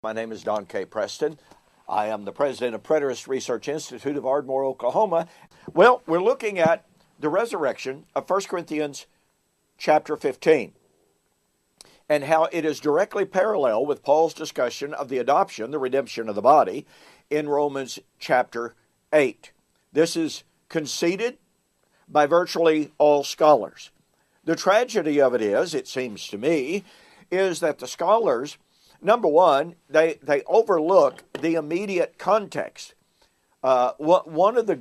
My name is Don K. Preston. I am the president of Preterist Research Institute of Ardmore, Oklahoma. Well, we're looking at the resurrection of 1 Corinthians chapter 15 and how it is directly parallel with Paul's discussion of the adoption, the redemption of the body, in Romans chapter 8. This is conceded by virtually all scholars. The tragedy of it is, it seems to me, is that the scholars, number one, they overlook the immediate context. One of the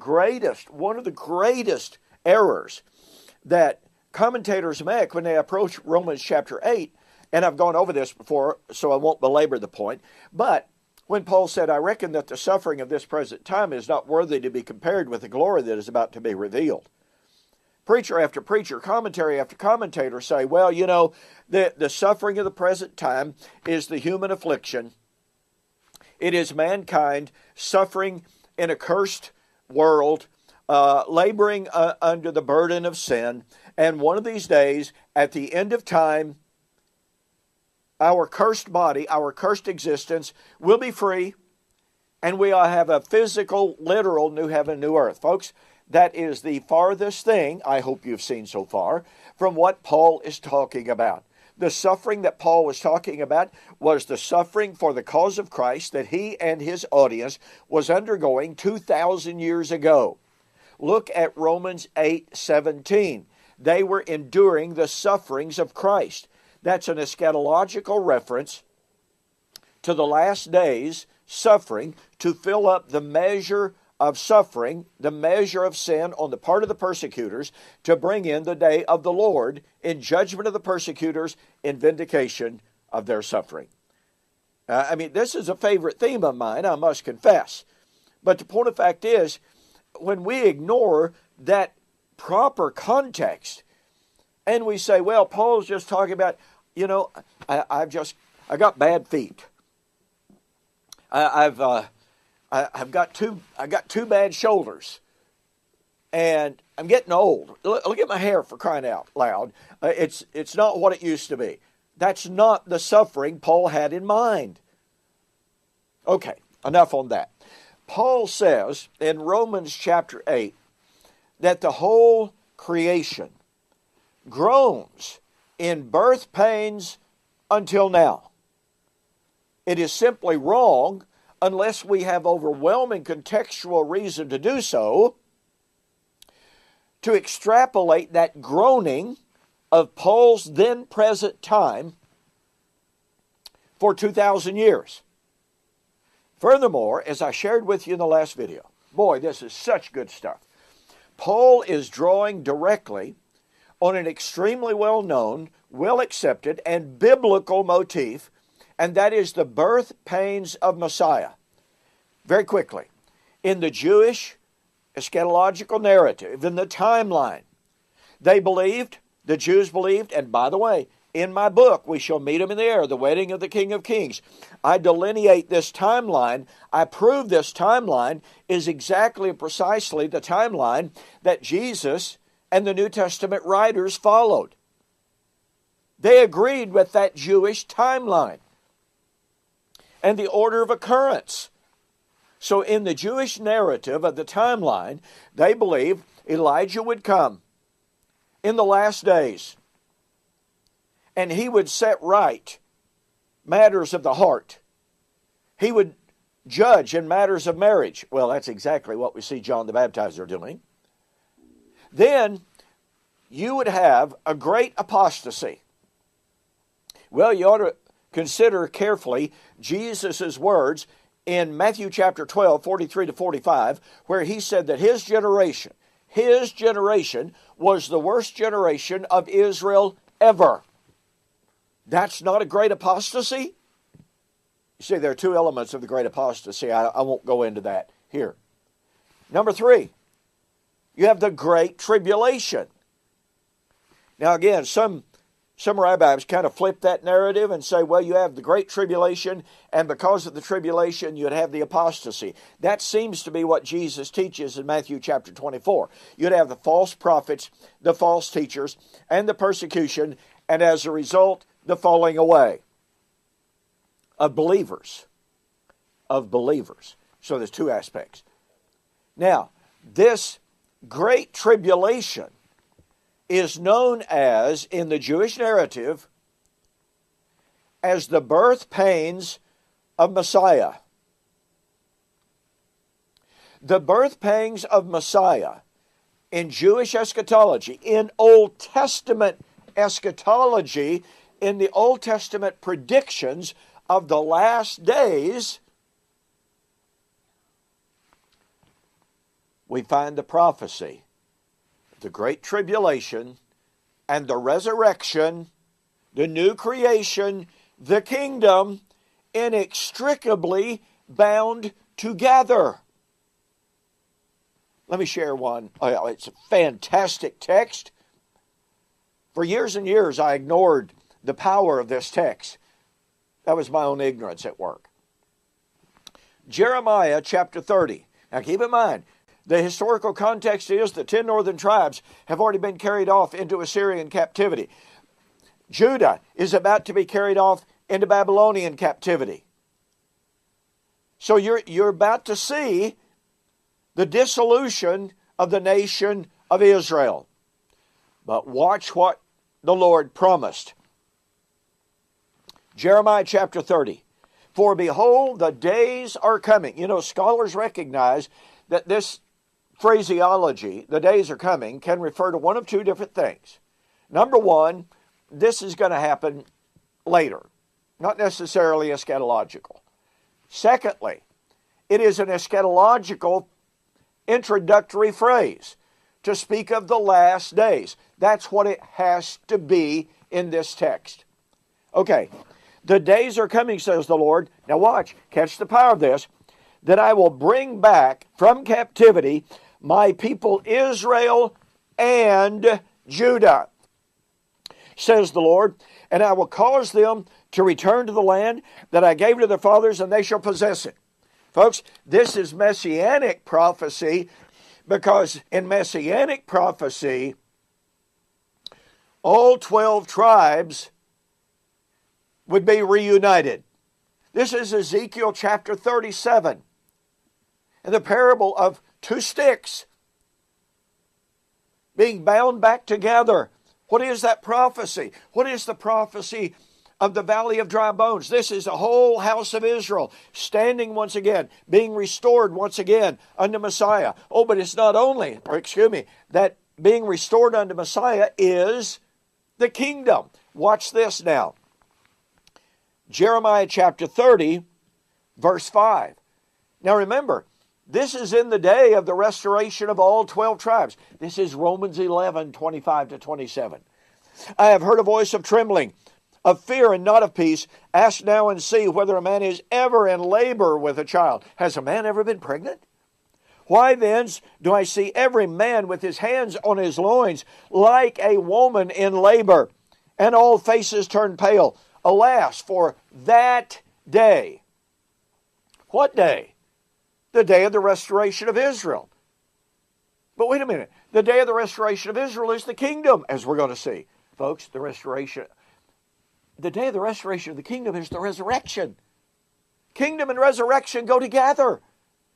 greatest errors that commentators make when they approach Romans chapter 8, and I've gone over this before, so I won't belabor the point, but when Paul said, I reckon that the suffering of this present time is not worthy to be compared with the glory that is about to be revealed. Preacher after preacher, commentary after commentator say, well, you know, the suffering of the present time is the human affliction. It is mankind suffering in a cursed world, laboring under the burden of sin. And one of these days, at the end of time, our cursed body, our cursed existence will be free, and we will have a physical, literal new heaven, new earth. Folks, that is the farthest thing, I hope you've seen so far, from what Paul is talking about. The suffering that Paul was talking about was the suffering for the cause of Christ that he and his audience was undergoing 2,000 years ago. Look at Romans 8:17. They were enduring the sufferings of Christ. That's an eschatological reference to the last days suffering to fill up the measure of suffering, the measure of sin on the part of the persecutors, to bring in the day of the Lord in judgment of the persecutors, in vindication of their suffering. This is a favorite theme of mine, I must confess. But the point of fact is, when we ignore that proper context, and we say, well, Paul's just talking about, you know, I got bad feet. I've got two bad shoulders, and I'm getting old. Look at my hair, for crying out loud. It's not what it used to be. That's not the suffering Paul had in mind. Okay, enough on that. Paul says in Romans chapter 8 that the whole creation groans in birth pains until now. It is simply wrong, unless we have overwhelming contextual reason to do so, to extrapolate that groaning of Paul's then present time for 2,000 years. Furthermore, as I shared with you in the last video, boy, this is such good stuff. Paul is drawing directly on an extremely well-known, well-accepted, and biblical motif, and that is the birth pains of Messiah. Very quickly, in the Jewish eschatological narrative, in the timeline, the Jews believed, and by the way, in my book, We Shall Meet Him in the Air, The Wedding of the King of Kings, I delineate this timeline. I prove this timeline is exactly and precisely the timeline that Jesus and the New Testament writers followed. They agreed with that Jewish timeline and the order of occurrence. So in the Jewish narrative of the timeline, they believed Elijah would come in the last days, and he would set right matters of the heart. He would judge in matters of marriage. Well, that's exactly what we see John the Baptizer doing. Then you would have a great apostasy. Well, you ought to consider carefully Jesus' words in Matthew chapter 12, 43 to 45, where he said that his generation was the worst generation of Israel ever. That's not a great apostasy? You see, there are two elements of the great apostasy. I won't go into that here. Number three, you have the Great Tribulation. Now again, some rabbis kind of flip that narrative and say, well, you have the Great Tribulation, and because of the tribulation, you'd have the apostasy. That seems to be what Jesus teaches in Matthew chapter 24. You'd have the false prophets, the false teachers, and the persecution, and as a result, the falling away of believers. of believers. So there's two aspects. Now, this great tribulation is known as, in the Jewish narrative, as the birth pains of Messiah. The birth pangs of Messiah in Jewish eschatology, in Old Testament eschatology, in the Old Testament predictions of the last days, we find the prophecy, the Great Tribulation, and the resurrection, the new creation, the kingdom, inextricably bound together. Let me share one. It's a fantastic text. For years and years, I ignored the power of this text. That was my own ignorance at work. Jeremiah chapter 30. Now keep in mind, the historical context is the 10 northern tribes have already been carried off into Assyrian captivity. Judah is about to be carried off into Babylonian captivity. So you're about to see the dissolution of the nation of Israel. But watch what the Lord promised. Jeremiah chapter 30. For behold, the days are coming. You know, scholars recognize that this phraseology, the days are coming, can refer to one of two different things. Number one, this is going to happen later, not necessarily eschatological. Secondly, it is an eschatological introductory phrase to speak of the last days. That's what it has to be in this text. Okay, the days are coming, says the Lord. Now watch, catch the power of this, that I will bring back from captivity my people Israel and Judah, says the Lord, and I will cause them to return to the land that I gave to their fathers, and they shall possess it. Folks, this is messianic prophecy, because in messianic prophecy, all 12 tribes would be reunited. This is Ezekiel chapter 37, and the parable of two sticks being bound back together. What is that prophecy? What is the prophecy of the valley of dry bones? This is a whole house of Israel standing once again, being restored once again unto Messiah. Oh, but it's not only, that being restored unto Messiah is the kingdom. Watch this now. Jeremiah chapter 30, verse 5. Now remember, this is in the day of the restoration of all 12 tribes. This is Romans 11, 25 to 27. I have heard a voice of trembling, of fear and not of peace. Ask now and see whether a man is ever in labor with a child. Has a man ever been pregnant? Why then do I see every man with his hands on his loins like a woman in labor, and all faces turn pale? Alas, for that day. What day? The day of the restoration of Israel. But wait a minute. The day of the restoration of Israel is the kingdom, as we're going to see. Folks, the day of the restoration of the kingdom is the resurrection. Kingdom and resurrection go together.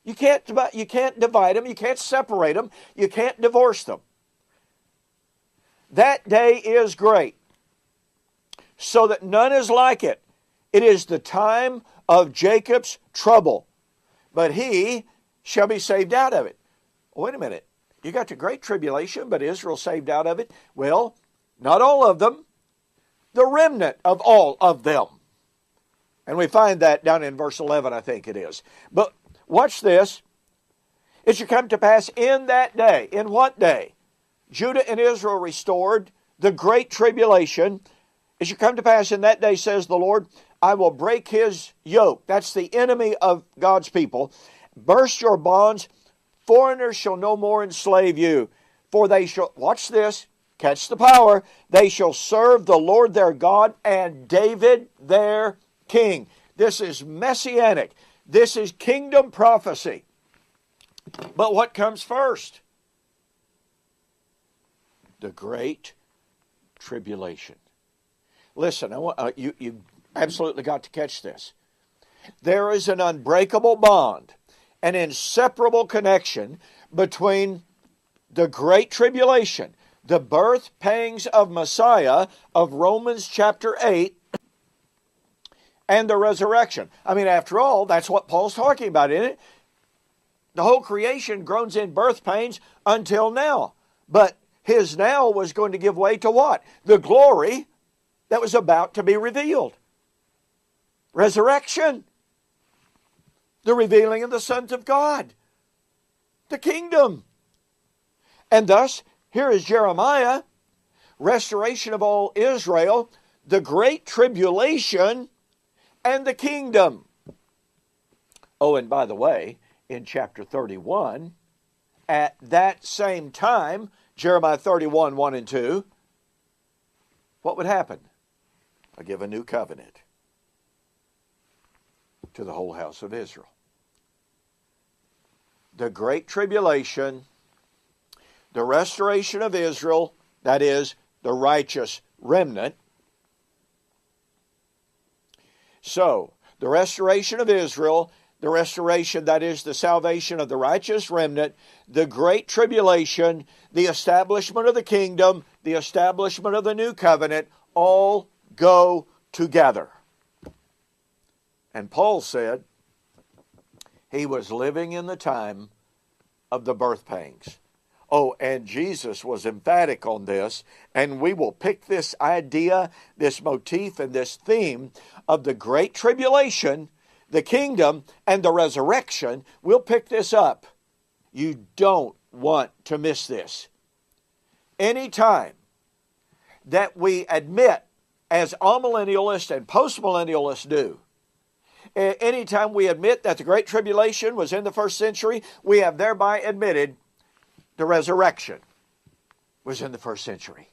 You can't divide them. You can't separate them. You can't divorce them. That day is great, so that none is like it. It is the time of Jacob's trouble, but he shall be saved out of it. Wait a minute. You got the great tribulation, but Israel saved out of it? Well, not all of them. The remnant of all of them. And we find that down in verse 11, I think it is. But watch this. It shall come to pass in that day. In what day? Judah and Israel restored, the great tribulation. It shall come to pass in that day, says the Lord, I will break his yoke. That's the enemy of God's people. Burst your bonds. Foreigners shall no more enslave you. For they shall, watch this, catch the power, they shall serve the Lord their God and David their king. This is messianic. This is kingdom prophecy. But what comes first? The great tribulation. Listen, you absolutely got to catch this. There is an unbreakable bond, an inseparable connection between the Great Tribulation, the birth pangs of Messiah of Romans chapter 8, and the resurrection. I mean, after all, that's what Paul's talking about, isn't it? The whole creation groans in birth pains until now. But his now was going to give way to what? The glory that was about to be revealed. Resurrection. The revealing of the sons of God. The kingdom. And thus, here is Jeremiah, restoration of all Israel, the great tribulation, and the kingdom. Oh, and by the way, in chapter 31, at that same time, Jeremiah 31, 1 and 2, what would happen? I give a new covenant to the whole house of Israel. The great tribulation, the restoration of Israel, that is, the righteous remnant. So, the restoration of Israel, the restoration, that is, the salvation of the righteous remnant, the great tribulation, the establishment of the kingdom, the establishment of the new covenant, all go together. And Paul said he was living in the time of the birth pangs. Oh, and Jesus was emphatic on this, and we will pick this idea, this motif, and this theme of the great tribulation, the kingdom, and the resurrection. We'll pick this up. You don't want to miss this. Anytime that we admit, as amillennialists and postmillennialists do, anytime we admit that the great tribulation was in the first century, we have thereby admitted the resurrection was in the first century.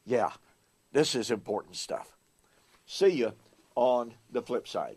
Yeah, this is important stuff. See you on the flip side.